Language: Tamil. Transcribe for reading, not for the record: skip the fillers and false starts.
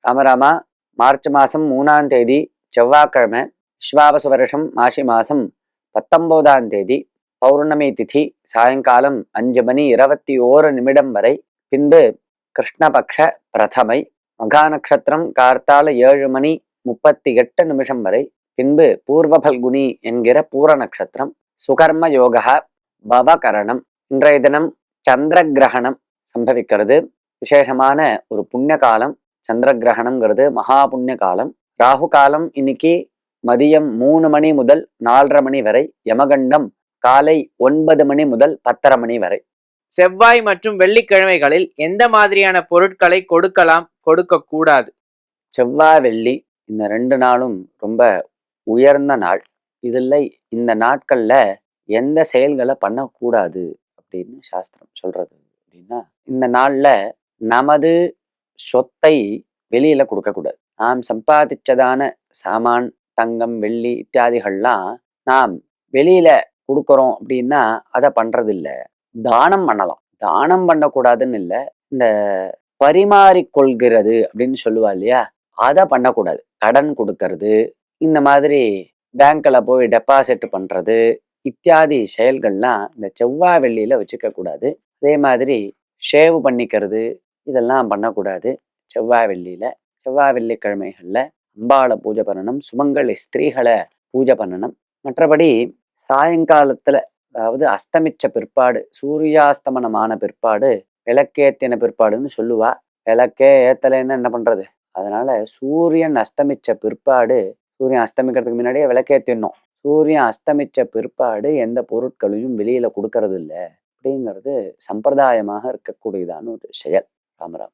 ராமராமா மார்ச் மாதம் 3ஆம் தேதி செவ்வாய்க்கிழமை, விஸ்வாவசு வருஷம் மாசி மாதம் 19ஆம் தேதி, பௌர்ணமி திதி சாயங்காலம் 5:21 வரை, பின்பு கிருஷ்ணபக்ஷ பிரதமை, மகா நட்சத்திரம் கார்த்தால 7:38 வரை, பின்பு பூர்வ பல்குனி என்கிற பூர நட்சத்திரம், சுகர்ம யோகா பவகரணம். இன்றைய தினம் சந்திர கிரகணம் சம்பவிக்கிறது. விசேஷமான ஒரு புண்ணிய காலம். சந்திர கிரகணம்ங்கிறது மகா புண்ணிய காலம். ராகு காலம் இன்னைக்கு மதியம் 3 மணி முதல் 4:30 மணி வரை, யமகண்டம் காலை 9 மணி முதல் 10:30 மணி வரை. செவ்வாய் மற்றும் வெள்ளிக்கிழமைகளில் எந்த மாதிரியான பொருட்களை கொடுக்கலாம், கொடுக்க கூடாது? செவ்வாய் வெள்ளி இந்த 2 நாளும் ரொம்ப உயர்ந்த நாள். இதுல இந்த நாட்கள்ல எந்த செயல்களை பண்ணக்கூடாது அப்படின்னு சாஸ்திரம் சொல்றது அப்படின்னா, இந்த நாள்ல நமது சொத்தை வெளியில கொடுக்கக்கூடாது. நாம் சம்பாதிச்சதான சாமான், தங்கம், வெள்ளி இத்தியாதிகள்லாம் நாம் வெளியில கொடுக்குறோம் அப்படின்னா அதை பண்றது இல்லை. தானம் பண்ணலாம். தானம் பண்ணக்கூடாதுன்னு இல்லை, இந்த பரிமாறிக்கொள்கிறது அப்படின்னு சொல்லுவா இல்லையா, அதை பண்ணக்கூடாது. கடன் கொடுக்கறது, இந்த மாதிரி பேங்க்ல போய் டெபாசிட் பண்றது இத்தியாதி செயல்கள்லாம் இந்த செவ்வாய் வெள்ளியில வச்சுக்க கூடாது. அதே மாதிரி ஷேவ் பண்ணிக்கிறது இதெல்லாம் பண்ணக்கூடாது செவ்வாய் வெள்ளியில. செவ்வாய் வெள்ளிக்கிழமைகள்ல அம்பாளை பூஜை பண்ணணும், சுமங்கலி ஸ்திரீகளை பூஜை பண்ணணும். மற்றபடி சாயங்காலத்துல, அதாவது அஸ்தமிச்ச பிற்பாடு, சூரியாஸ்தமனமான பிற்பாடு, விளக்கேத்தின பிற்பாடுன்னு சொல்லுவா. விளக்கே ஏத்தலைன்னு என்ன பண்றது? அதனால சூரியன் அஸ்தமிச்ச பிற்பாடு, சூரியன் அஸ்தமிக்கிறதுக்கு முன்னாடியே விளக்கேத்திடணும். சூரியன் அஸ்தமிச்ச பிற்பாடு எந்த பொருட்களையும் வெளியில கொடுக்கறது இல்லை அப்படிங்கிறது சம்பிரதாயமாக இருக்கக்கூடியதான ஒரு செயல். ராமராம்.